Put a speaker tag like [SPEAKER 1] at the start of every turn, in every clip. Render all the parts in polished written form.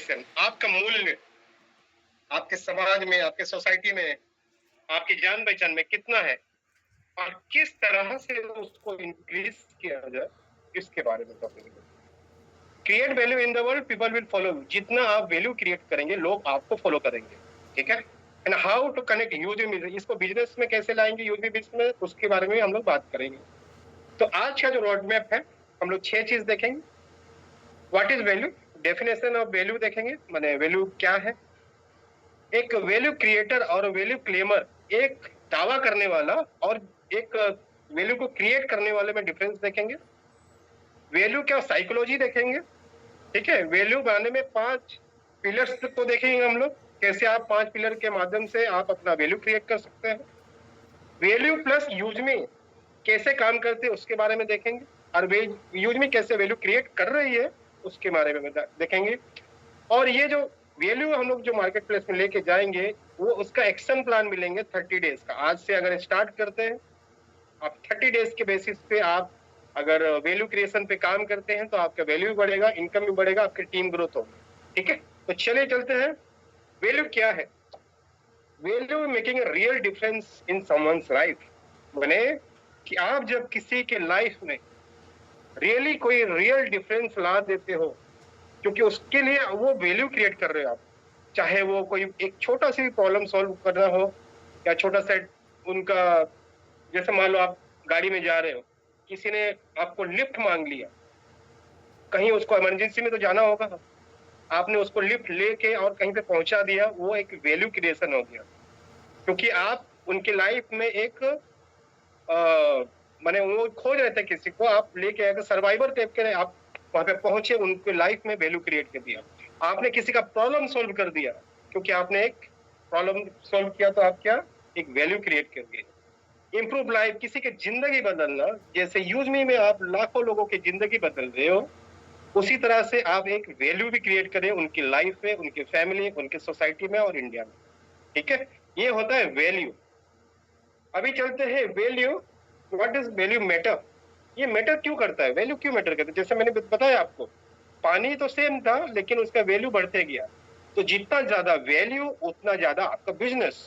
[SPEAKER 1] Valuation, आपका मूल्य आपके समाज में, आपके सोसाइटी में, आपकी जान पहचान में कितना है और किस तरह से उसको इंक्रीज किया जाए, इसके बारे में टॉपिक है। Create value in the world, people will follow you. जितना आप वैल्यू क्रिएट करेंगे, लोग आपको फॉलो करेंगे, ठीक है। And how to connect use, इसको बिजनेस में कैसे लाएंगे, यूज बिजनेस में, उसके बारे में हम लोग बात करेंगे। तो आज का जो रोड मैप है, हम लोग 6 चीज देखेंगे। What is value, definition of value देखेंगे, माने वैल्यू क्या है। एक वैल्यू क्रिएटर और वैल्यू क्लेमर, एक दावा करने वाला और एक वैल्यू को क्रिएट करने वाले में डिफरेंस देखेंगे। वैल्यू क्या साइकोलॉजी देखेंगे, ठीक है। वैल्यू बनाने में 5 पिलर्स को देखेंगे हम लोग, कैसे आप 5 पिलर के माध्यम से आप अपना वैल्यू क्रिएट कर सकते हैं। वैल्यू प्लस यूज में कैसे काम करते हैं उसके बारे में देखेंगे, और यूज में कैसे वैल्यू क्रिएट कर रही है उसके बारे में देखेंगे। और ये जो वैल्यू हम लोग जो मार्केट प्लेस में लेके जाएंगे, वो उसका एक्शन प्लान मिलेंगे 30 डेज का। आज से अगर स्टार्ट करते हैं आप, 30 डेज के बेसिस पे आप अगर वैल्यू क्रिएशन पे काम करते हैं तो आपका वैल्यू भी बढ़ेगा, इनकम भी बढ़ेगा, आपकी टीम ग्रोथ होगी, ठीक है। तो चलिए चलते हैं। वैल्यू क्या है? Value making a real difference in someone's life, माने कि आप जब किसी के लाइफ में रियली कोई रियल डिफरेंस ला देते हो, क्योंकि उसके लिए वो वैल्यू क्रिएट कर रहे हो आप। चाहे वो कोई एक छोटा सी प्रॉब्लम सॉल्व करना हो, या छोटा सा उनका, जैसे मान लो आप गाड़ी में जा रहे हो, किसी ने आपको लिफ्ट मांग लिया, कहीं उसको इमरजेंसी में तो जाना होगा, आपने उसको लिफ्ट लेके और कहीं पे पहुंचा दिया, वो एक वैल्यू क्रिएशन हो गया। क्योंकि आप उनके लाइफ में एक माने वो खोज रहे थे किसी को, आप लेके आए, सर्वाइवर टाइप के आप वहां पे पहुंचे, उनके लाइफ में वैल्यू क्रिएट कर दिया। आपने किसी का प्रॉब्लम सॉल्व कर दिया, क्योंकि आपने एक प्रॉब्लम सॉल्व किया तो आप क्या, एक वैल्यू क्रिएट कर दिए। इंप्रूव लाइफ, किसी की जिंदगी बदलना, जैसे यूज मी में आप लाखों लोगों की जिंदगी बदल रहे हो, उसी तरह से आप एक वैल्यू भी क्रिएट करें उनकी लाइफ में, उनकी फैमिली, उनकी सोसाइटी में और इंडिया में, ठीक है। ये होता है वैल्यू। अभी चलते हैं value, what is value matter, ये मैटर क्यों करता है, वैल्यू क्यों मैटर करता है। जैसे मैंने बताया आपको, पानी तो सेम था लेकिन उसका वैल्यू बढ़ते गया। तो जितना ज्यादा वैल्यू उतना ज्यादा आपका बिजनेस।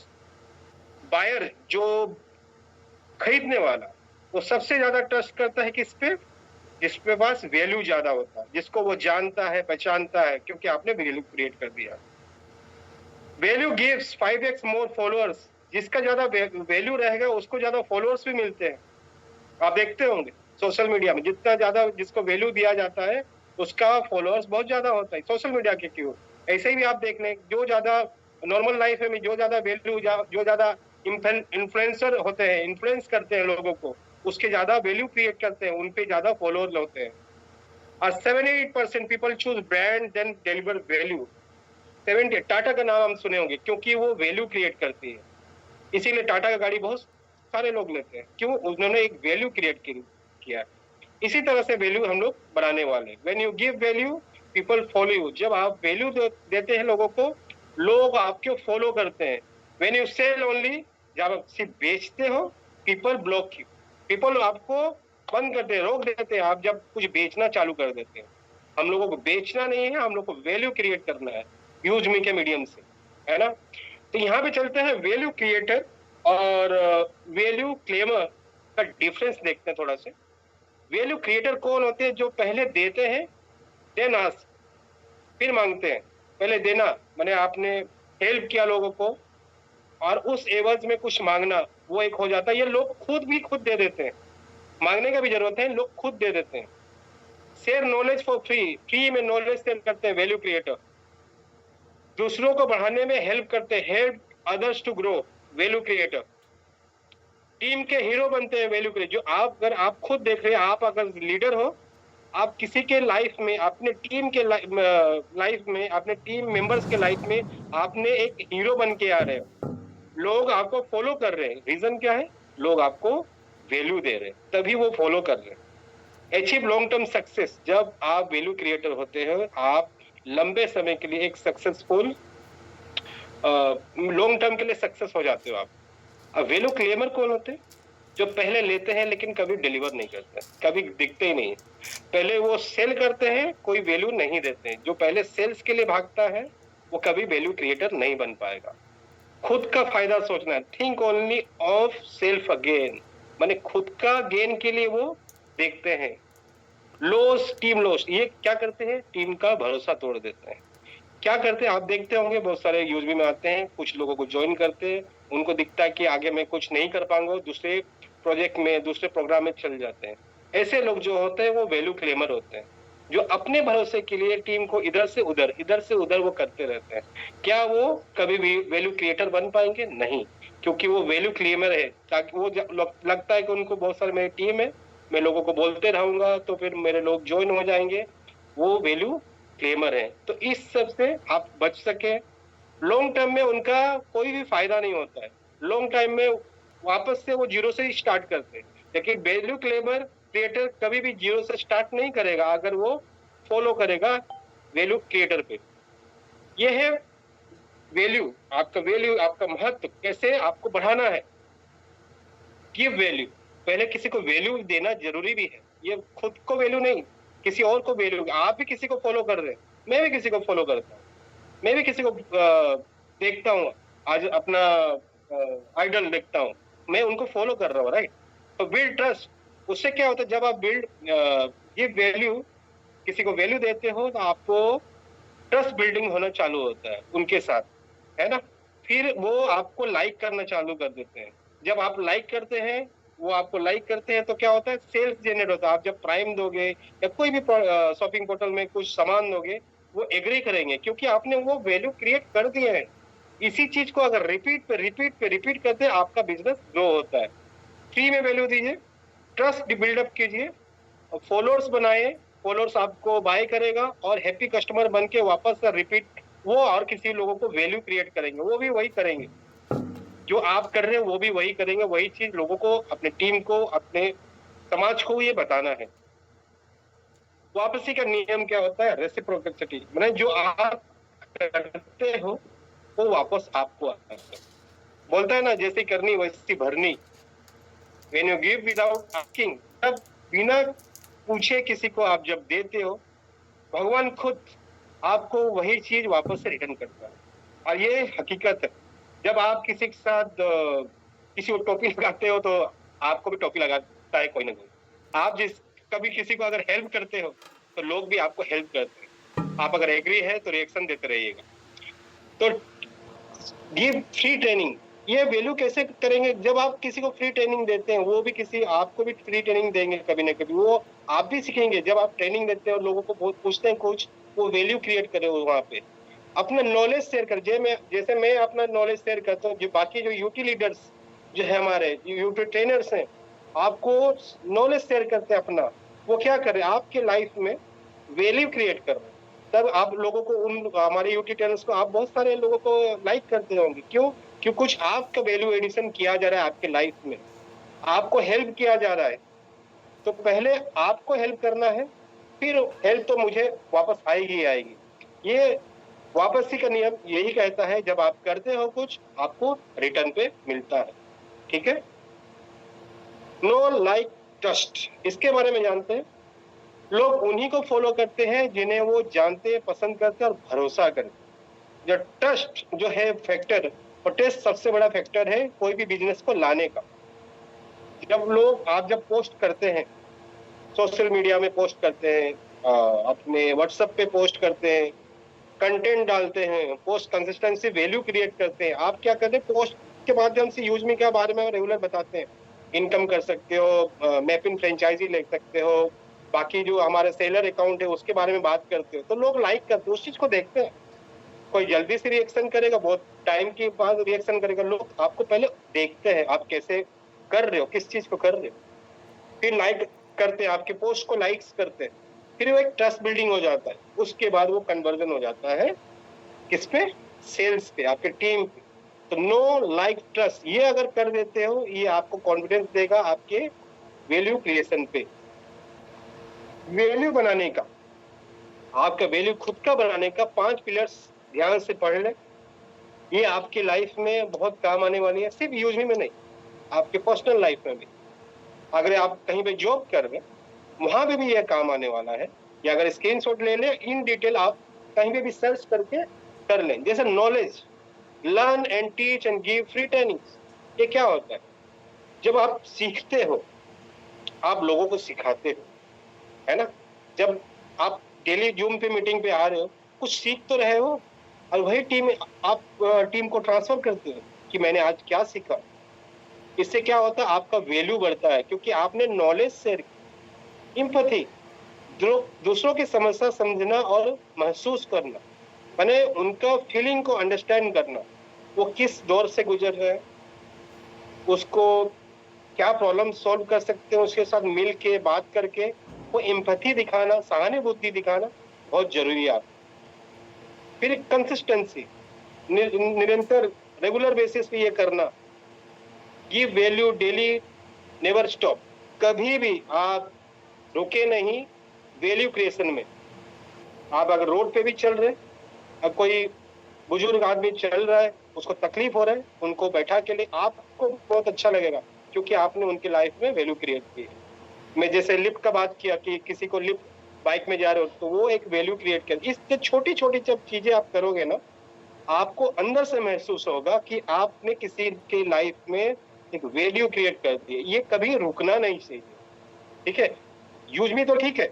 [SPEAKER 1] बायर जो खरीदने वाला, वो सबसे ज्यादा ट्रस्ट करता है किस पे, जिसके पास वैल्यू ज्यादा होता है, जिसको वो जानता है, पहचानता है, क्योंकि आपने वैल्यू क्रिएट कर दिया। वैल्यू गिव्स 5x मोर फॉलोअर्स, जिसका ज्यादा वैल्यू रहेगा उसको ज्यादा फॉलोअर्स भी मिलते हैं। आप देखते होंगे सोशल मीडिया में, जितना ज्यादा जिसको वैल्यू दिया जाता है उसका फॉलोअर्स बहुत ज्यादा होता है। सोशल मीडिया के क्यों, ऐसे ही भी आप देख लें, जो ज्यादा नॉर्मल लाइफ में जो ज्यादा वैल्यू, जो ज्यादा इन्फ्लुएंसर होते हैं, इन्फ्लुएंस करते हैं लोगों को, उसके ज्यादा वैल्यू क्रिएट करते हैं, उनपे ज्यादा फॉलोअर्स होते हैं। और 78% people choose brand then deliver value. 70, Tata का नाम हम सुने होंगे, क्योंकि वो वैल्यू क्रिएट करती है, इसीलिए टाटा का गाड़ी बहुत सारे लोग लेते हैं, क्यों, उन्होंने एक वैल्यू क्रिएट किया। इसी तरह से वैल्यू हम लोग बढ़ाने वाले। When you give value, people follow you. जब आप वैल्यू देते हैं लोगों को, लोग आपको फॉलो करते हैं। व्हेन यू सेल ओनली, जब आप सिर्फ बेचते हो, पीपल ब्लॉक यू, पीपल आपको बंद करते हैं, रोक देते हैं, आप जब कुछ बेचना चालू कर देते हैं। हम लोगों को बेचना नहीं है, हम लोग को वैल्यू क्रिएट करना है, यूज मी के मीडियम से, है ना। तो यहाँ पे चलते हैं वैल्यू क्रिएटर और वैल्यू क्लेमर का डिफरेंस देखते हैं थोड़ा सा। वैल्यू क्रिएटर कौन होते हैं? जो पहले देते हैं, देन आस्क, फिर मांगते हैं। पहले देना माने आपने हेल्प किया लोगों को, और उस एवज में कुछ मांगना, वो एक हो जाता है। ये लोग खुद दे देते हैं, मांगने का भी जरूरत है, लोग खुद दे देते हैं। Share knowledge for free, free में नॉलेज शेयर करते हैं वैल्यू क्रिएटर। दूसरों को बढ़ाने में हेल्प करते हैं, help others to grow, value creator. Team के हीरो बनते हैं वैल्यू क्रिएटर। जो आप, अगर आप खुद देख रहे हैं, आप अगर लीडर हो, आप किसी के लाइफ में, अपने टीम के लाइफ में, अपने टीम मेंबर्स के लाइफ में आपने एक हीरो बन के आ रहे हो, लोग आपको फॉलो कर रहे हैं। रीजन क्या है? लोग आपको वैल्यू दे रहे हैं, तभी वो फॉलो कर रहे हैं। अचीव लॉन्ग टर्म सक्सेस, जब आप वैल्यू क्रिएटर होते हैं, आप लंबे समय के लिए एक सक्सेसफुल, लॉन्ग टर्म के लिए सक्सेस हो जाते हो आप। अब वैल्यू क्लेमर कौन होते हैं? जो पहले लेते हैं लेकिन कभी डिलीवर नहीं करते, कभी दिखते ही नहीं। पहले वो सेल करते हैं, कोई वैल्यू नहीं देते हैं। जो पहले सेल्स के लिए भागता है, वो कभी वैल्यू क्रिएटर नहीं बन पाएगा। खुद का फायदा सोचना है, think only of self again, माने खुद का गेन के लिए वो देखते हैं। लॉस, टीम लॉस, ये क्या करते हैं? टीम का भरोसा तोड़ देते हैं। क्या करते हैं? आप देखते होंगे बहुत सारे यूएसबी में आते हैं, कुछ लोगों को ज्वाइन करते हैं, उनको दिखता है कि आगे मैं कुछ नहीं कर पाऊंगा, दूसरे प्रोजेक्ट में, दूसरे प्रोग्राम में चल जाते हैं। ऐसे लोग जो होते हैं वो वैल्यू क्लेमर होते हैं, जो अपने भरोसे के लिए टीम को इधर से उधर वो करते रहते हैं। क्या वो कभी भी वैल्यू क्रिएटर बन पाएंगे? नहीं, क्योंकि वो वैल्यू क्लेमर है। ताकि वो लगता है कि उनको बहुत सारे मेरी टीम है, मैं लोगों को बोलते रहूंगा तो फिर मेरे लोग ज्वाइन हो जाएंगे, वो वैल्यू क्लेमर है। तो इस सब से आप बच सके। लॉन्ग टर्म में उनका कोई भी फायदा नहीं होता है। लॉन्ग टाइम में वापस से वो जीरो से ही स्टार्ट करते हैं, लेकिन वैल्यू क्लेमर क्रिएटर कभी भी जीरो से स्टार्ट नहीं करेगा अगर वो फॉलो करेगा वैल्यू क्रिएटर पे। ये है वैल्यू, आपका महत्व कैसे आपको बढ़ाना है। गिव वैल्यू, पहले किसी को वैल्यू देना जरूरी भी है। ये खुद को वैल्यू नहीं, किसी और को वैल्यू। आप भी किसी को फॉलो कर रहे हैं, मैं भी किसी को फॉलो करता हूँ, मैं भी किसी को देखता हूँ, आज अपना आइडल देखता हूँ, मैं उनको फॉलो कर रहा हूँ, राइट। तो बिल्ड ट्रस्ट, उससे क्या होता है? जब आप ये वैल्यू, किसी को वैल्यू देते हो तो आपको ट्रस्ट बिल्डिंग होना चालू होता है उनके साथ, है ना। फिर वो आपको लाइक करना चालू कर देते हैं। जब आप लाइक करते हैं, वो आपको लाइक करते हैं तो क्या होता है? सेल्स जनरेट होता है। आप जब प्राइम दोगे या कोई भी शॉपिंग पोर्टल में कुछ सामान दोगे, वो एग्री करेंगे, क्योंकि आपने वो वैल्यू क्रिएट कर दिया है। इसी चीज को अगर रिपीट करते हैं, आपका बिजनेस ग्रो होता है। फ्री में वैल्यू दीजिए, ट्रस्ट बिल्डअप कीजिए, फॉलोअर्स बनाए, फॉलोअर्स आपको बाय करेगा और हैप्पी कस्टमर बन के वापस से रिपीट वो और किसी लोगों को वैल्यू क्रिएट करेंगे। वो भी वही करेंगे जो आप कर रहे हैं, वो भी वही करेंगे। वही चीज लोगों को, अपने टीम को, अपने समाज को ये बताना है। वापसी का नियम क्या होता है? रेसिप्रोसिटी, मतलब जो आप करते हो वो वापस आपको आता है। बोलता है ना, जैसी करनी वैसी भरनी। When you give without asking, जब बिना पूछे किसी को आप जब देते हो, भगवान खुद आपको वही चीज वापस से रिटर्न करता है। और ये हकीकत है। जब आप किसी के साथ किसी को टोपी लगाते हो तो आपको भी टोपी लगाता है कोई ना कोई। आप कभी किसी को अगर हेल्प करते हो तो लोग भी आपको हेल्प करते हैं। आप अगर एग्री है तो रिएक्शन देते रहिएगा। तो गिव फ्री ट्रेनिंग, ये वैल्यू कैसे करेंगे? जब आप किसी को फ्री ट्रेनिंग देते हैं, वो भी किसी आपको भी फ्री ट्रेनिंग देंगे कभी ना कभी, वो आप भी सीखेंगे। जब आप ट्रेनिंग देते हो, लोगों को बहुत पूछते हैं कुछ, वो वैल्यू क्रिएट करे वहां पे, अपना नॉलेज शेयर कर। जैसे मैं अपना नॉलेज शेयर करता हूँ, जो बाकी जो यूटी लीडर्स जो है, हमारे यूटी ट्रेनर्स हैं, आपको नॉलेज शेयर करते हैं अपना। वो क्या कर रहे हैं? आपके लाइफ में वैल्यू क्रिएट कर रहे हैं। तब आप लोगों को, उन हमारे यूटी ट्रेनर्स को आप बहुत सारे लोगों को लाइक करते होंगे। क्यों? क्यों? कुछ आपका वैल्यू एडिशन किया जा रहा है आपके लाइफ में, आपको हेल्प किया जा रहा है। तो पहले आपको हेल्प करना है, फिर हेल्प तो मुझे वापस आएगी ही आएगी। ये वापसी का नियम यही कहता है, जब आप करते हो कुछ, आपको रिटर्न पे मिलता है। ठीक है। नो लाइक ट्रस्ट, इसके बारे में जानते हैं। लोग उन्हीं को फॉलो करते हैं जिन्हें वो जानते, पसंद करते और भरोसा करते। जो ट्रस्ट जो है फैक्टर, और ट्रस्ट सबसे बड़ा फैक्टर है कोई भी बिजनेस को लाने का। आप जब पोस्ट करते हैं, सोशल मीडिया में पोस्ट करते हैं, अपने व्हाट्सएप पे पोस्ट करते हैं, कंटेंट डालते हैं, पोस्ट कंसिस्टेंसी वैल्यू क्रिएट करते हैं। आप क्या करते हैं? पोस्ट के माध्यम से यूज मी के बारे में रेगुलर बताते हैं। इनकम कर सकते हो, मैपिंग फ्रेंचाइजी ले सकते हो, बाकी जो हमारे सेलर अकाउंट है उसके बारे में बात करते हो, तो लोग लाइक करते हैं, उस चीज को देखते हैं। कोई जल्दी से रिएक्शन करेगा, बहुत टाइम के बाद रिएक्शन करेगा। लोग आपको पहले देखते हैं, आप कैसे कर रहे हो, किस चीज को कर रहे हो, फिर लाइक करते हैं, आपके पोस्ट को लाइक्स करते हैं, फिर वो एक ट्रस्ट बिल्डिंग हो जाता है। उसके बाद वो कन्वर्जन हो जाता है किस पे? सेल्स पे, आपके टीम पे। तो नो लाइक ट्रस्ट, ये अगर कर देते हो, ये आपको कॉन्फिडेंस देगा आपके वैल्यू क्रिएशन पे। वैल्यू बनाने का, आपका वैल्यू खुद का बनाने का 5 पिलर्स ध्यान से पढ़ ले। ये आपकी लाइफ में बहुत काम आने वाली है, सिर्फ यूज में नहीं, आपके पर्सनल लाइफ में भी। अगर आप कहीं पे जॉब कर रहे हैं वहां पे भी ये काम आने वाला है। या अगर स्क्रीनशॉट ले लें, इन डिटेल आप कहीं पे भी सर्च करके कर लें। जैसे knowledge, learn and teach and give free trainings, ये क्या होता है? जब आप सीखते हो, आप लोगों को सिखाते हो, है ना? जब आप डेली जूम पे मीटिंग पे आ रहे हो, कुछ सीख तो रहे हो, और वही टीम आप टीम को ट्रांसफर करते हो कि मैंने आज क्या सीखा। इससे क्या होता है? आपका वैल्यू बढ़ता है, क्योंकि आपने नॉलेज शेयर की। एम्पैथी, दूसरों की समस्या समझना और महसूस करना, माने उनका फीलिंग को अंडरस्टैंड करना, वो किस दौर से गुजर रहे हैं, उसको क्या प्रॉब्लम सॉल्व कर सकते हैं, उसके साथ मिल के बात करके वो एम्पैथी दिखाना, सहानुभूति दिखाना बहुत जरूरी है। फिर कंसिस्टेंसी, निरंतर रेगुलर बेसिस पे ये करना, give value daily, never stop, कभी भी आप रुके नहीं वैल्यू क्रिएशन में। आप अगर रोड पे भी चल रहे, अब कोई बुजुर्ग आदमी चल रहा है, उसको तकलीफ हो रहा है, उनको बैठा के लिए आपको बहुत अच्छा लगेगा, क्योंकि आपने उनकी लाइफ में वैल्यू क्रिएट की है। मैं जैसे लिफ्ट का बात किया कि किसी को लिफ्ट, बाइक में जा रहे हो तो वो एक वैल्यू क्रिएट कर, इससे छोटी छोटी जब चीजें आप करोगे ना, आपको अंदर से महसूस होगा कि आपने किसी की लाइफ में एक वैल्यू क्रिएट कर दी है। ये कभी रुकना नहीं चाहिए, ठीक है? यूज भी तो ठीक है,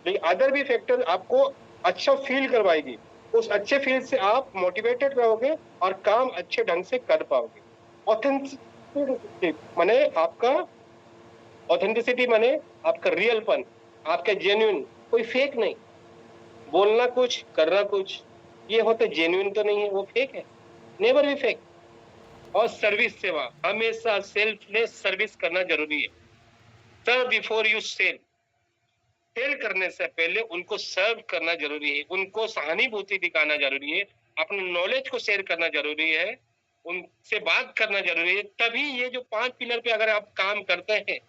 [SPEAKER 1] लेकिन अदर भी फैक्टर आपको अच्छा फील करवाएगी। उस अच्छे फील से आप मोटिवेटेड रहोगे और काम अच्छे ढंग से कर पाओगे। ऑथेंटिसिटी माने आपका, ऑथेंटिसिटी माने आपका रियलपन, आपका जेन्युइन, कोई फेक नहीं। बोलना कुछ, करना कुछ, ये होता जेन्युइन तो नहीं है, वो फेक है। Never be fake. और सर्विस सेवा, हमेशा सेल्फलेस सर्विस करना जरूरी है। सर्व बिफोर यू सेल, सेल करने से पहले उनको सर्व करना जरूरी है, उनको सहानुभूति दिखाना जरूरी है, अपने नॉलेज को शेयर करना जरूरी है, उनसे बात करना जरूरी है। तभी ये जो 5 पिलर पे अगर आप काम करते हैं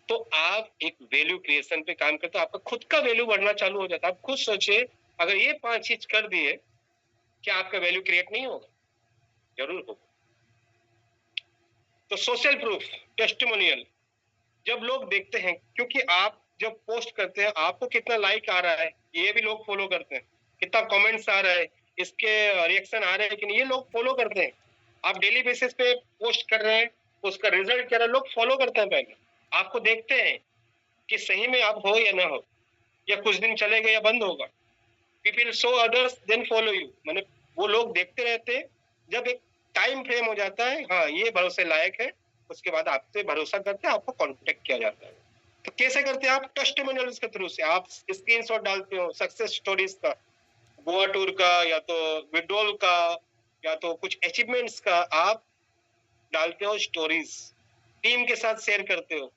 [SPEAKER 1] तो आप एक वैल्यू क्रिएशन पे काम करते हो, आपका खुद का वैल्यू बढ़ना चालू हो जाता है। आप खुद सोचिए, अगर ये 5 चीज कर दिए, क्या आपका वैल्यू क्रिएट नहीं होगा? जरूर होगा। तो सोशल प्रूफ, टेस्टिमोनियल, जब लोग देखते हैं, क्योंकि आप जब पोस्ट करते हैं आपको कितना लाइक आ रहा है ये भी लोग फॉलो करते हैं, कितना कमेंट्स आ रहा है, इसके रिएक्शन आ रहे हैं कि नहीं, ये लोग फॉलो करते हैं। आप डेली बेसिस पे पोस्ट कर रहे हैं, उसका रिजल्ट क्या रहा है, लोग फॉलो करते हैं। पहले आपको देखते हैं कि सही में आप हो या ना हो, या कुछ दिन चलेगा या बंद होगा। People show others then follow you, माने वो लोग देखते रहते हैं। जब एक टाइम फ्रेम हो जाता है, हाँ ये भरोसे लायक है, उसके बाद आपसे भरोसा करते हैं, आपको कांटेक्ट किया जाता है। तो कैसे करते हैं आप? टेस्टिमोनियल्स के थ्रू से आप स्क्रीनशॉट डालते हो सक्सेस स्टोरीज का, गोवा टूर का, या तो विड्रॉल का, या तो कुछ अचीवमेंट्स का आप डालते हो स्टोरीज, टीम के साथ शेयर करते हो।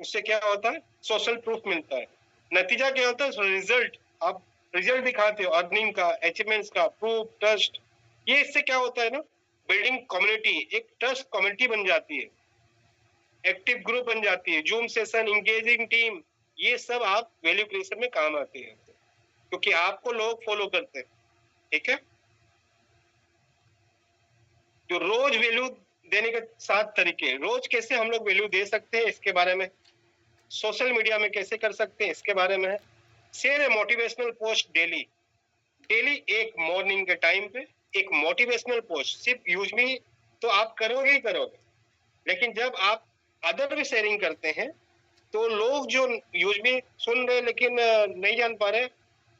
[SPEAKER 1] उससे क्या होता है? सोशल प्रूफ मिलता है। नतीजा क्या होता है? रिजल्ट, आप रिजल्ट दिखाते हो, अर्निंग का, अचीवमेंट्स का, प्रूफ, ट्रस्ट। ये इससे क्या होता है ना, बिल्डिंग कम्युनिटी, एक ट्रस्ट कम्युनिटी बन जाती है, एक्टिव ग्रुप बन जाती है, जूम सेशन, इंगेजिंग टीम, ये सब आप वैल्यू क्रिएशन में काम आते हैं, क्योंकि आपको लोग फॉलो करते हैं, ठीक है? तो रोज वैल्यू देने के 7 तरीके, रोज कैसे हम लोग वैल्यू दे सकते हैं इसके बारे में, सोशल मीडिया में कैसे कर सकते हैं इसके बारे में है। शेयर ए मोटिवेशनल पोस्ट डेली, डेली एक मॉर्निंग के टाइम पे एक मोटिवेशनल पोस्ट, सिर्फ यूज मी तो आप करोगे ही करोगे, लेकिन जब आप अदर भी शेयरिंग करते हैं तो लोग जो यूज मी सुन रहे लेकिन नहीं जान पा रहे,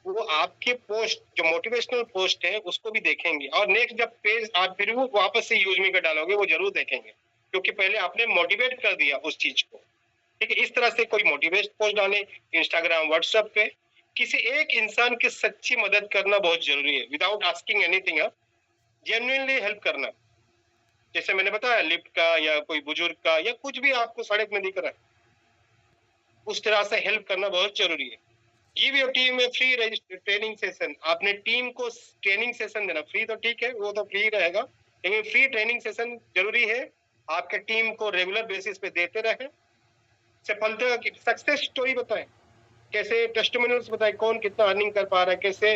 [SPEAKER 1] वो आपके पोस्ट जो मोटिवेशनल पोस्ट है उसको भी देखेंगे, और नेक्स्ट जब पेज आप फिर वो वापस से यूज मी का डालोगे वो जरूर देखेंगे, क्योंकि पहले आपने मोटिवेट कर दिया उस चीज को, ठीक है? इस तरह से कोई मोटिवेट पोस्ट डाले इंस्टाग्राम, व्हाट्सएप पे, किसी एक इंसान की सच्ची मदद करना बहुत जरूरी है, without asking anything, genuinely help करना। जैसे मैंने बताया लिफ्ट का, या कोई बुजुर्ग का, या कुछ भी आपको सड़क में दिख रहा है, उस तरह से हेल्प करना बहुत जरूरी है। Give your team A free training session, आपने टीम को ट्रेनिंग सेशन देना, फ्री तो ठीक है, वो तो फ्री रहेगा, लेकिन फ्री ट्रेनिंग सेशन जरूरी है, आपके टीम को रेगुलर बेसिस पे देते रहे। सफलता की सक्सेस स्टोरी बताएं, कैसे टेस्टिमोनियल्स बताएं, कौन कितना अर्निंग कर पा रहा है, कैसे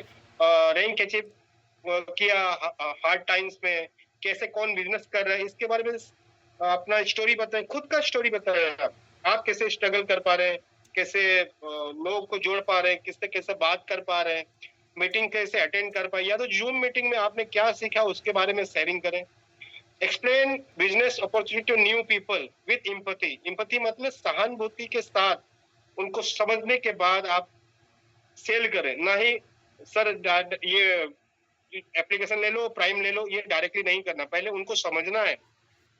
[SPEAKER 1] रैंक अचीव किया हार्ड टाइम्स में, कैसे कौन बिजनेस कर रहा है, इसके बारे में अपना स्टोरी बताएं, खुद का स्टोरी बताएं आप। आप कैसे स्ट्रगल कर पा रहे हैं, कैसे लोगों को जोड़ पा रहे हैं, किससे कैसे बात कर पा रहे हैं, मीटिंग कैसे अटेंड कर पाए, या तो जूम मीटिंग में आपने क्या सीखा उसके बारे में शेयरिंग करें। Explain business opportunity to new people with empathy. Empathy मतलब सहानुभूति के साथ उनको समझने के बाद आप सेल करें, ना ही सर ये एप्लीकेशन ले लो, प्राइम ले लो, ये डायरेक्टली नहीं करना। पहले उनको समझना है,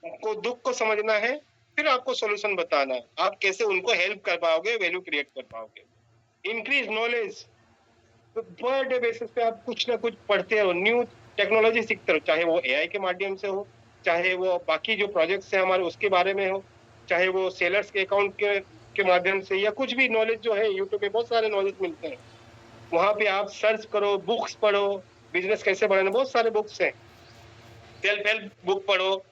[SPEAKER 1] उनको दुख को समझना है, फिर आपको सॉल्यूशन बताना है। आप कैसे उनको हेल्प कर पाओगे, वैल्यू क्रिएट कर पाओगे। इंक्रीज नॉलेज, तो पर डे बेसिस पे आप कुछ ना कुछ पढ़ते रहो, न्यू टेक्नोलॉजी सीखते रहो, चाहे वो एआई के माध्यम से हो, चाहे वो बाकी जो प्रोजेक्ट्स हैं हमारे उसके बारे में हो, चाहे वो सेलर्स के अकाउंट के माध्यम से, या कुछ भी नॉलेज जो है यूट्यूब पे बहुत सारे नॉलेज मिलते हैं, वहां पे आप सर्च करो, बुक्स पढ़ो, बिजनेस कैसे बढ़ाना, बहुत सारे बुक्स हैं, सेल्फ हेल्प बुक पढ़ो,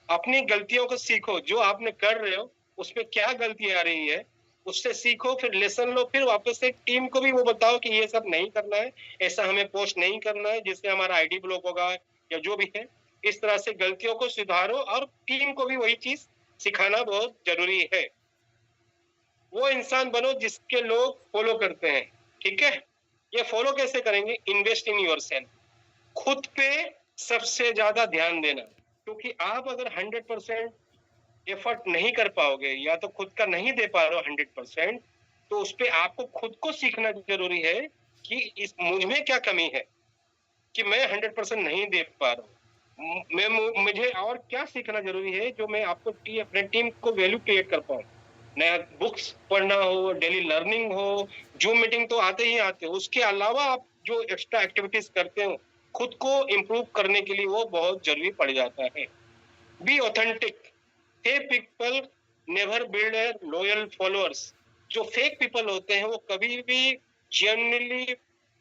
[SPEAKER 1] अपनी गलतियों को सीखो, जो आपने कर रहे हो उसमें क्या गलती आ रही है उससे सीखो, फिर लेसन लो, फिर वापस से टीम को भी वो बताओ कि ये सब नहीं करना है, ऐसा हमें पोस्ट नहीं करना है जिससे हमारा आईडी ब्लॉक होगा या जो भी है। इस तरह से गलतियों को सुधारो और टीम को भी वही चीज सिखाना बहुत जरूरी है। वो इंसान बनो जिसके लोग फॉलो करते हैं, ठीक है। ये फॉलो कैसे करेंगे? इन्वेस्ट इन योरसेल्फ, खुद पे सबसे ज्यादा ध्यान देना, क्योंकि आप अगर 100% एफर्ट नहीं कर पाओगे या तो खुद का नहीं दे पा रहे हो 100%, तो उस पे आपको खुद को सीखना जरूरी है कि इस मुझ में क्या कमी है कि मैं 100% नहीं दे पा रहा हूँ, मुझे और क्या सीखना जरूरी है जो मैं आपको अपने टीम को वैल्यू क्रिएट कर पाऊँ। नया बुक्स पढ़ना हो, डेली लर्निंग हो, जूम मीटिंग तो आते ही आते हो, उसके अलावा आप जो एक्स्ट्रा एक्टिविटीज करते हो खुद को इम्प्रूव करने के लिए, वो बहुत जरूरी पड़ जाता है। Be authentic, fake people never build a loyal followers. जो फेक पीपल होते हैं वो कभी भी जेन्युइनली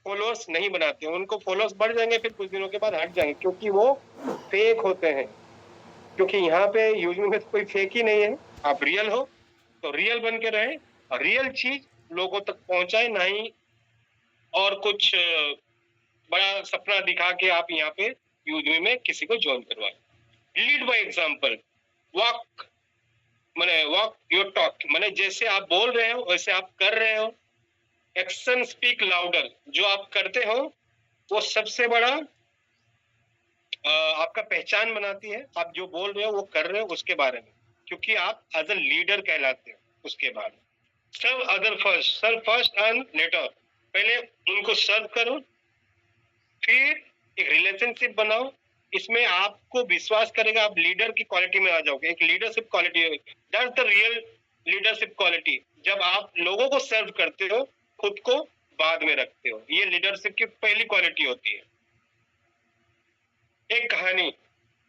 [SPEAKER 1] फॉलोअर्स नहीं बनाते, उनको फॉलोअर्स बढ़ जाएंगे फिर कुछ दिनों के बाद हट जाएंगे, क्योंकि वो फेक होते हैं। क्योंकि यहाँ पे यूजली में तो कोई फेक ही नहीं है, आप रियल हो तो रियल बन के रहे और रियल चीज लोगों तक पहुंचाए, ना ही और कुछ बड़ा सपना दिखा के आप यहाँ पे यूजली में किसी को ज्वाइन करवाए। लीड बाय एग्जाम्पल, वॉक माने वॉक योर टॉक, माने जैसे आप बोल रहे हो वैसे आप कर रहे हो। एक्शन स्पीक लाउडर, जो आप करते हो वो सबसे बड़ा आपका पहचान बनाती है। आप जो बोल रहे हो वो कर रहे हो उसके बारे में, क्योंकि आप एज अ लीडर कहलाते हो। उसके बाद serve other first, serve first and later, पहले उनको सर्व करो, फिर एक रिलेशनशिप बनाओ। इसमें आपको विश्वास करेगा, आप लीडर की क्वालिटी में आ जाओगे, एक लीडरशिप क्वालिटी है, that's the real leadership quality. जब आप लोगों को सर्व करते हो, खुद को बाद में रखते हो, ये लीडरशिप की पहली क्वालिटी होती है। एक कहानी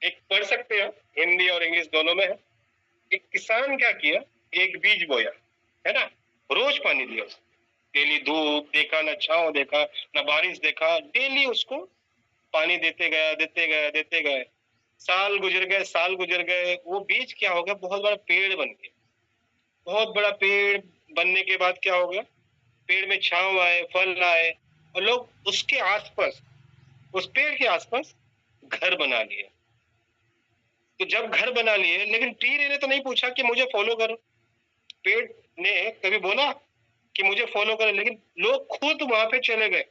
[SPEAKER 1] एक पढ़ सकते हो, हिंदी और इंग्लिश दोनों में है। एक किसान क्या किया, एक बीज बोया, है ना, रोज पानी दिया उसको, डेली धूप देखा, ना छांव देखा, ना बारिश देखा, डेली उसको पानी देते गया, देते गया, देते गए। साल गुजर गए, साल गुजर गए, वो बीज क्या हो गया, बहुत बड़ा पेड़ बन गया। बहुत बड़ा पेड़ बनने के बाद क्या हो गया, पेड़ में छांव आए, फल आए, और लोग उसके आसपास, उस पेड़ के आसपास घर बना लिए। तो जब घर बना लिए, लेकिन ट्री ने तो नहीं पूछा कि मुझे फॉलो करो, पेड़ ने कभी बोला कि मुझे फॉलो करो, लेकिन लोग खुद वहां पे चले गए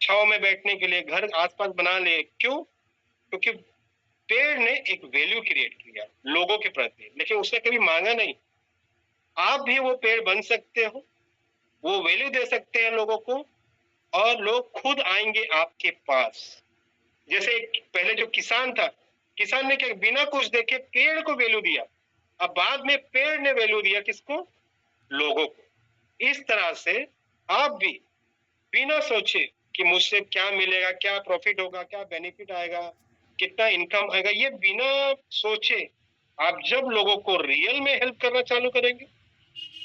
[SPEAKER 1] छाव में बैठने के लिए, घर आसपास बना लिए। क्यों? क्योंकि पेड़ ने एक वैल्यू क्रिएट किया लोगों के प्रति, लेकिन उसने कभी मांगा नहीं। आप भी वो पेड़ बन सकते हो, वो वैल्यू दे सकते हैं लोगों को, और लोग खुद आएंगे आपके पास। जैसे पहले जो किसान था, किसान ने क्या बिना कुछ देखे पेड़ को वैल्यू दिया, अब बाद में पेड़ ने वैल्यू दिया किसको? लोगों को। इस तरह से आप भी बिना सोचे कि मुझसे क्या मिलेगा, क्या प्रॉफिट होगा, क्या बेनिफिट आएगा, कितना इनकम आएगा, ये बिना सोचे आप जब लोगों को रियल में हेल्प करना चालू करेंगे,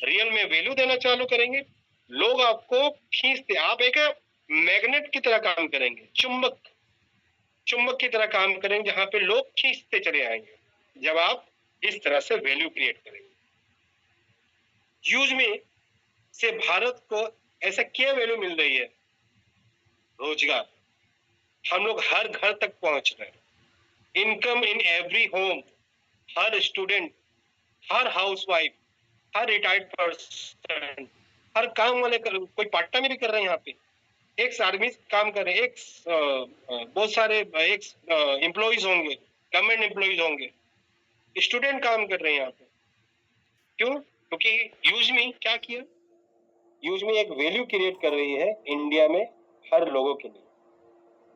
[SPEAKER 1] रियल में वैल्यू देना चालू करेंगे, लोग आपको खींचते, आप एक मैग्नेट की तरह काम करेंगे, चुंबक, चुंबक की तरह काम करेंगे, जहां पे लोग खींचते चले आएंगे जब आप इस तरह से वैल्यू क्रिएट करेंगे। यूज में से भारत को ऐसा क्या वैल्यू मिल रही है? रोजगार, हम लोग हर घर तक पहुंच रहे हैं, इनकम इन एवरी होम, हर स्टूडेंट, हर हाउसवाइफ, हर रिटायर्ड पर्सन, हर काम वाले कोई पार्ट टाइम भी कर रहे हैं यहाँ पे, एक आर्मी काम कर रहे हैं, बहुत सारे एक एम्प्लॉइज होंगे, गवर्नमेंट एम्प्लॉइज होंगे, स्टूडेंट काम कर रहे हैं यहाँ पे। क्यों? क्योंकि यूज मी क्या किया, यूज मी एक वैल्यू क्रिएट कर रही है इंडिया में हर लोगों के लिए।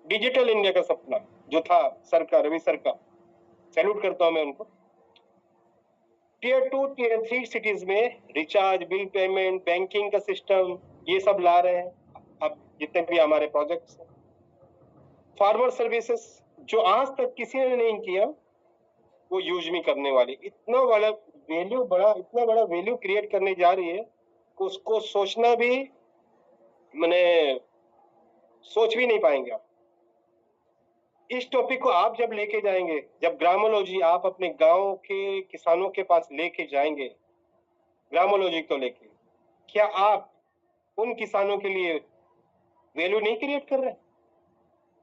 [SPEAKER 1] डिजिटल इंडिया का सपना जो था सरकार, रवि सरकार, सैल्यूट करता हूं मैं उनको। टीयर 2 टीयर 3 सिटीज में रिचार्ज, बिल पेमेंट, बैंकिंग का सिस्टम, ये सब ला रहे हैं अब जितने भी हमारे प्रोजेक्ट्स। फार्मर सर्विसेज जो आज तक किसी ने नहीं किया, वो यूज मी करने वाली, इतना बड़ा वैल्यू क्रिएट करने जा रही है, उसको सोचना भी मैंने सोच भी नहीं पाएंगे आप। इस टॉपिक को आप जब लेके जाएंगे, जब ग्रामोलॉजी आप अपने गांव के किसानों के पास लेके जाएंगे, ग्रामोलॉजी को लेके, क्या आप उन किसानों के लिए वैल्यू नहीं क्रिएट कर रहे?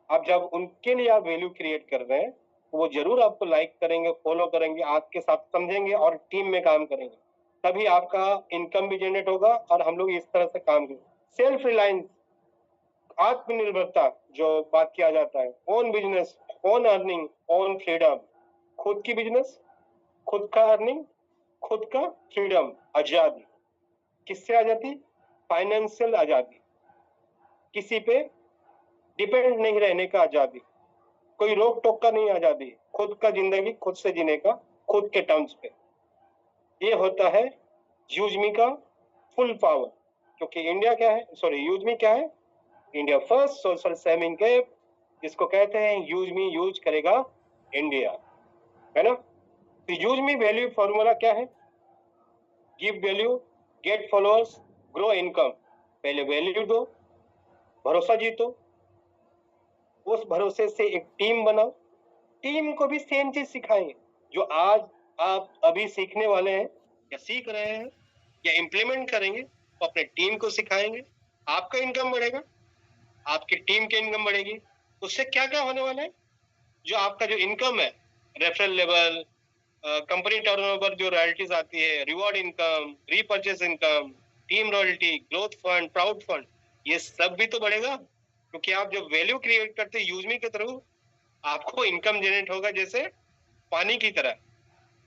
[SPEAKER 1] आप जब उनके लिए आप वैल्यू क्रिएट कर रहे हैं, तो वो जरूर आपको लाइक करेंगे, फॉलो करेंगे, आपके साथ समझेंगे और टीम में काम करेंगे, तभी आपका इनकम भी जनरेट होगा और हम लोग इस तरह से काम करेंगे। सेल्फ रिलायंस, आत्मनिर्भरता जो बात किया जाता है, own business, own earning, own freedom, खुद की बिजनेस, खुद का अर्निंग, खुद का फ्रीडम, आजादी। किससे आजादी? फाइनेंशियल आजादी, किसी पे डिपेंड नहीं रहने का आजादी, कोई रोक टोक का नहीं आजादी, खुद का जिंदगी खुद से जीने का, खुद के टर्म्स पे। ये होता है यूज मी का फुल पावर। क्योंकि इंडिया क्या है, सॉरी यूज मी क्या है? India first social saving cap, जिसको कहते हैं यूज मी यूज करेगा इंडिया, है ना। तो यूज मी वैल्यू फॉर्मूला क्या है? Give value, get followers, grow income. पहले वैल्यू दो, भरोसा जीतो, उस भरोसे से एक टीम बनाओ, टीम को भी सेम चीज सिखाएंगे जो आज आप अभी सीखने वाले हैं या सीख रहे हैं या इम्प्लीमेंट करेंगे, तो अपने टीम को सिखाएंगे, आपका इनकम बढ़ेगा, आपकी टीम की इनकम बढ़ेगी। उससे क्या क्या होने वाला है? जो आपका जो इनकम है, रेफरल लेवल, कंपनी टर्नओवर, जो रॉयल्टीज आती है, reward income, repurchase income, team royalty, growth fund, proud fund, ये सब भी तो बढ़ेगा। क्योंकि आप जब वैल्यू क्रिएट करते हैं यूज मी के थ्रू, आपको इनकम जनरेट होगा जैसे पानी की तरह।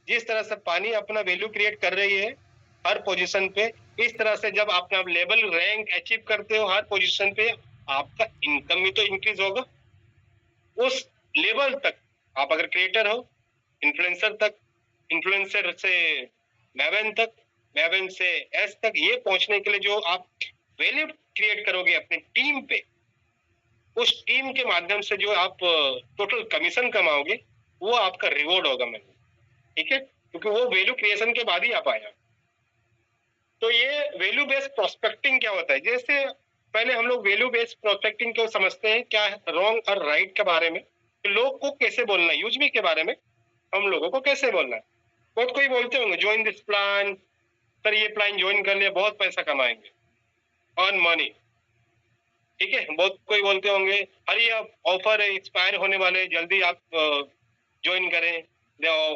[SPEAKER 1] जिस तरह से पानी अपना वैल्यू क्रिएट कर रही है हर पोजीशन पे, इस तरह से जब आप लेवल रैंक अचीव करते हो हर पोजीशन पे, आपका इनकम भी तो इंक्रीज होगा। उस लेवल तक आप अगर क्रिएटर हो, इन्फ्लुएंसर तक, इन्फ्लुएंसर से मैवन तक, मैवन से एस तक, ये पहुंचने के लिए जो आप वैल्यू क्रिएट करोगे अपनी टीम पे, उस टीम के माध्यम से जो आप टोटल कमीशन कमाओगे, वो आपका रिवॉर्ड होगा मैंने, ठीक है। क्योंकि वो वैल्यू क्रिएशन के बाद ही आप आया। तो ये वैल्यू बेस्ड प्रोस्पेक्टिंग क्या होता है? जैसे पहले हम लोग वैल्यू बेस्ड प्रोस्पेक्टिंग को समझते हैं क्या है, रॉन्ग और राइट के बारे में, लोग को कैसे बोलना है, यूज मी के बारे में हम लोगों को कैसे बोलना है। बहुत कोई बोलते होंगे ज्वाइन दिस प्लान, सर ये प्लान ज्वाइन कर ले, बहुत पैसा कमाएंगे, अर्न मनी, ठीक है। बहुत कोई बोलते होंगे अरे ये ऑफर एक्सपायर होने वाले, जल्दी आप ज्वाइन करें,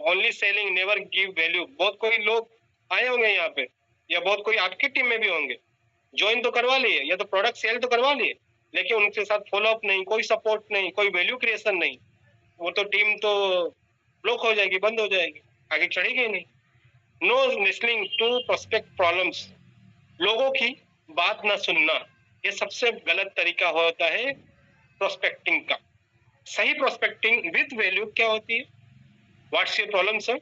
[SPEAKER 1] only selling never give value. बहुत कोई लोग आए होंगे यहाँ पे, या बहुत कोई आपकी टीम में भी होंगे, ज्वाइन तो करवा लिए या तो प्रोडक्ट सेल तो करवा लिए, लेकिन उनके साथ फॉलोअप नहीं, कोई सपोर्ट नहीं, कोई वैल्यू क्रिएशन नहीं, वो तो टीम तो ब्लॉक हो जाएगी, बंद हो जाएगी, आगे चढ़ेगी नहीं। No listening to prospect problems, लोगों की बात ना सुनना, ये सबसे गलत तरीका होता है प्रोस्पेक्टिंग का। सही प्रोस्पेक्टिंग विद वैल्यू क्या होती है? What's your problem sir,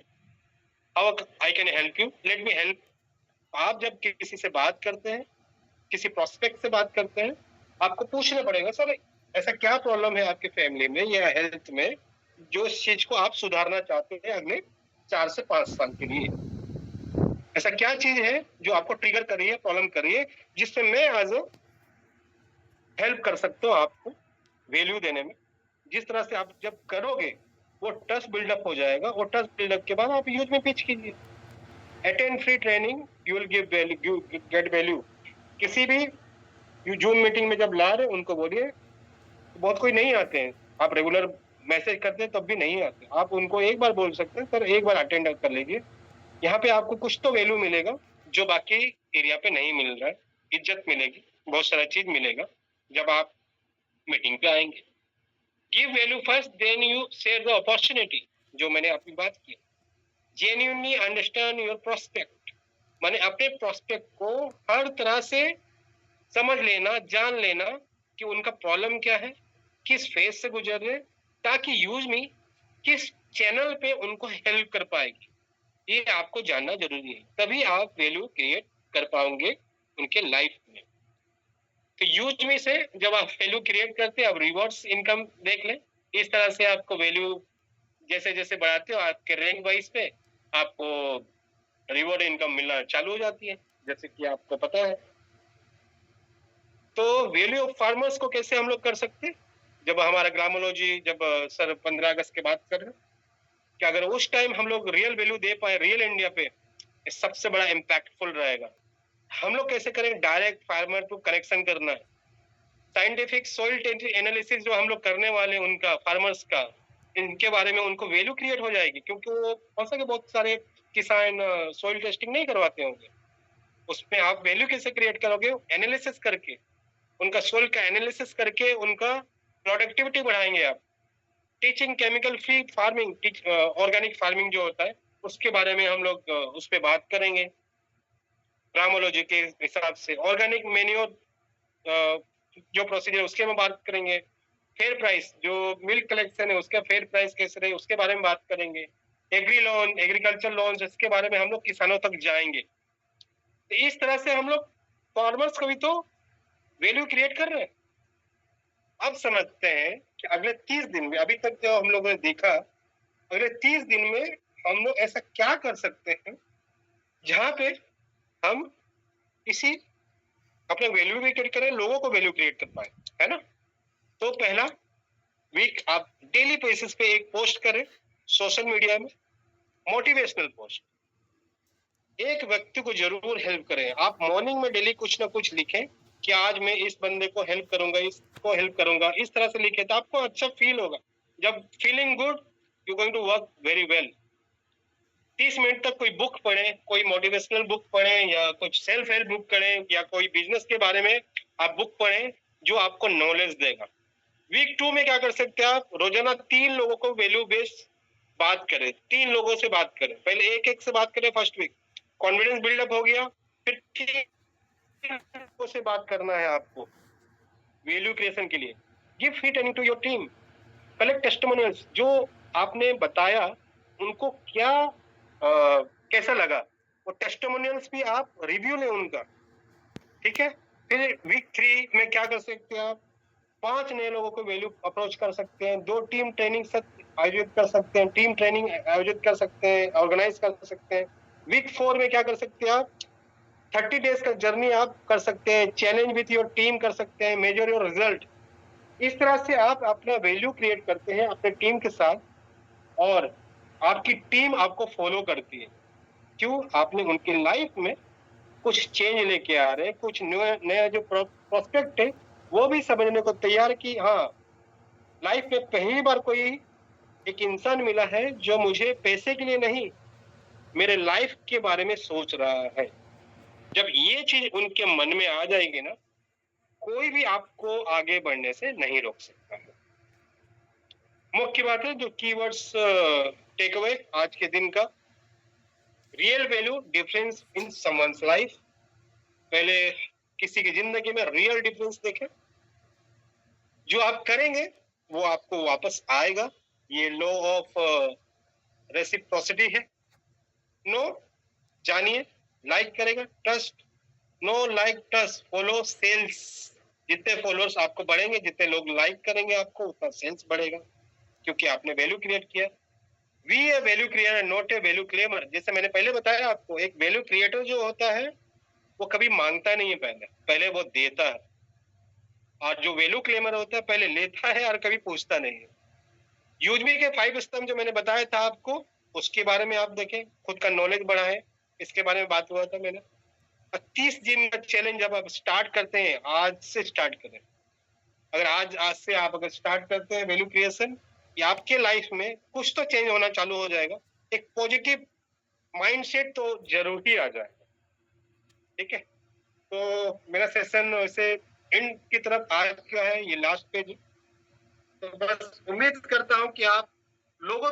[SPEAKER 1] how I can help you, let me help. आप जब किसी से बात करते हैं, किसी प्रोस्पेक्ट से बात करते हैं, आपको पूछना पड़ेगा सर ऐसा क्या प्रॉब्लम है आपके फैमिली में या हेल्थ में, जो इस चीज को आप सुधारना चाहते हैं अगले 4 से 5 साल के लिए। ऐसा क्या चीज है जो आपको ट्रिगर कर रही है, प्रॉब्लम कर रही है, जिससे मैं आज हेल्प कर सकता हूँ आपको वैल्यू देने में। जिस तरह से आप जब करोगे, वो ट्रस्ट बिल्डअप हो जाएगा, और ट्रस्ट बिल्डअप के बाद आप यूज में पिच कीजिए। Attend free training, you will give value, get value. किसी भी जूम मीटिंग में जब ला रहे उनको बोलिए, बहुत कोई नहीं आते हैं, आप रेगुलर मैसेज करते हैं तब भी नहीं आते, आप उनको एक बार बोल सकते हैं सर एक बार अटेंड कर लीजिए, यहाँ पे आपको कुछ तो वैल्यू मिलेगा जो बाकी एरिया पे नहीं मिल रहा है। इज्जत मिलेगी, बहुत सारा चीज मिलेगा जब आप मीटिंग पे आएंगे। Give value first, then you share the opportunity, जो मैंने आपकी बात की। जेन्युइनली अंडरस्टैंड योर प्रोस्पेक्ट, माने अपने प्रोस्पेक्ट को हर तरह से समझ लेना, जान लेना कि उनका प्रॉब्लम क्या है, किस फेज से गुजर रहे, ताकि यूज मी किस चैनल पे उनको हेल्प कर पाएगी, ये आपको जानना जरूरी है। तभी आप वैल्यू क्रिएट कर पाओगे उनके लाइफ में। तो यूज मी से जब आप वैल्यू क्रिएट करते हैं, आप रिवॉर्ड्स इनकम देख लें। इस तरह से आपको वैल्यू जैसे जैसे बढ़ाते हो, आपके रैंक वाइज पे आपको रिवॉर्ड इनकम मिलना चालू हो जाती है, जैसे कि आपको पता है। तो वैल्यू ऑफ फार्मर्स को कैसे हम लोग कर सकते हैं, जब हमारा ग्रामोलॉजी जब सर 15 अगस्त के बाद कर रहे हैं, कि अगर उस टाइम हम लोग रियल वैल्यू दे पाए रियल इंडिया पे, ये सबसे बड़ा इम्पैक्टफुल रहेगा। हम लोग कैसे करेंगे, डायरेक्ट फार्मर टू कनेक्शन करना है। साइंटिफिक सॉइल एनालिसिस जो हम लोग करने वाले हैं उनका, फार्मर्स का, इनके बारे में उनको वैल्यू क्रिएट हो जाएगी, क्योंकि वो हो सके बहुत सारे किसान सॉइल टेस्टिंग नहीं करवाते होंगे। उसमें आप वैल्यू कैसे क्रिएट करोगे, एनालिसिस करके, उनका सोल का एनालिसिस करके उनका प्रोडक्टिविटी बढ़ाएंगे आप। Teaching chemical free farming, organic farming जो होता है उसके बारे में हम लोग उस पर बात करेंगे ग्रामोलॉजी के हिसाब से। ऑर्गेनिक मेन्योर जो प्रोसीजर उसके में बात करेंगे। फेयर प्राइस, जो मिल्क कलेक्शन है उसका फेयर प्राइस कैसे रहे उसके बारे में बात करेंगे। एग्री लोन, एग्रीकल्चर लोन, इसके बारे में हम लोग किसानों तक जाएंगे। तो इस तरह से हम लोग फार्मर्स को भी तो वैल्यू क्रिएट कर रहे हैं। अब समझते हैं कि अगले 30 दिन में, अभी तक जो हम लोगों ने देखा, अगले 30 दिन में हम लोग ऐसा क्या कर सकते हैं जहां पे हम किसी अपने वैल्यू भी क्रिएट करें, लोगों को वैल्यू क्रिएट कर पाए, है ना। तो पहला वीक आप डेली बेसिस पे एक पोस्ट करें सोशल मीडिया में, मोटिवेशनल पोस्ट। एक व्यक्ति को जरूर हेल्प करें। आप मॉर्निंग में डेली कुछ ना कुछ लिखें कि आज मैं इस बंदे को हेल्प करूंगा, इसको हेल्प करूंगा, इस तरह से लिखे तो आपको अच्छा फील होगा। जब feeling good, you going to work very well. 30 minute तक कोई बुक पढ़ें, कोई मोटिवेशनल बुक पढ़ें या कुछ सेल्फ हेल्प बुक पढ़ें या कोई बिजनेस के बारे में आप बुक पढ़ें जो आपको नॉलेज देगा। वीक 2 में क्या कर सकते हैं आप, रोजाना 3 लोगों को वैल्यू बेस्ड बात करें, 3 लोगों से बात करें। पहले एक से बात करें फर्स्ट वीक, कॉन्फिडेंस बिल्डअप हो गया। फिर 3 लोगों से बात करना है आपको वैल्यू क्रिएशन के लिए। Give feedback to your team, collect testimonials, जो आपने बताया उनको क्या कैसा लगा, वो टेस्टिमोनियल्स भी आप रिव्यू लें उनका, ठीक है। फिर वीक 3 में क्या कर सकते हैं आप, 5 नए लोगों को वैल्यू अप्रोच कर सकते हैं, 2 टीम ट्रेनिंग आयोजित कर सकते हैं, टीम ट्रेनिंग आयोजित कर सकते हैं, ऑर्गेनाइज कर सकते हैं। वीक 4 में क्या कर सकते हैं आप, 30 डेज का जर्नी आप कर सकते हैं, चैलेंज विथ योर टीम कर सकते हैं, मेजर योर रिजल्ट। इस तरह से आप अपना वैल्यू क्रिएट करते हैं अपने टीम के साथ, और आपकी टीम आपको फॉलो करती है। क्यों, आपने उनकी लाइफ में कुछ चेंज लेके आ रहे हैं, कुछ नया जो प्रोस्पेक्ट है वो भी समझने को तैयार की। हाँ, लाइफ में पहली बार कोई एक इंसान मिला है जो मुझे पैसे के लिए नहीं, मेरे लाइफ के बारे में सोच रहा है। जब ये चीज उनके मन में आ जाएगी ना, कोई भी आपको आगे बढ़ने से नहीं रोक सकता है। मुख्य बात है जो कीवर्ड्स टेक अवे आज के दिन का, real value difference in someone's life. पहले किसी की जिंदगी में रियल डिफरेंस देखें, जो आप करेंगे वो आपको वापस आएगा। ये लॉ ऑफ रेसिप्रोसिटी है। नो, जानिए, लाइक करेगा, trust, no like trust follow sales. जितने फॉलोअर्स आपको बढ़ेंगे, जितने लोग लाइक करेंगे आपको, उतना सेल्स बढ़ेगा, क्योंकि आपने वैल्यू क्रिएट किया। V A value creator, not a value claimer. जैसे मैंने पहले बताया आपको, एक वैल्यू क्रिएटर जो होता है वो कभी मांगता नहीं है, पहले पहले वो देता है। और जो वैल्यू क्लेमर होता है पहले लेता है और कभी पूछता नहीं है। यूजमी के 5 स्तंभ जो मैंने बताया था आपको, उसके बारे में आप देखें, खुद का नॉलेज बढ़ाएं, इसके बारे में बात हुआ था मैंने। 30 दिन का चैलेंज जब आप स्टार्ट करते हैं, आज से स्टार्ट करें। अगर आज से आप अगर स्टार्ट करते हैं वैल्यू क्रिएशन, ये आपके लाइफ में कुछ तो चेंज होना चालू हो जाएगा। एक पॉजिटिव माइंडसेट तो जरूर ही आ जाएगा। ठीक है? तो मेरा सेशन वैसे एंड की तरफ आ चुका है, ये लास्ट पेज है। तो बस उम्मीद करता हूँ कि आप लोगों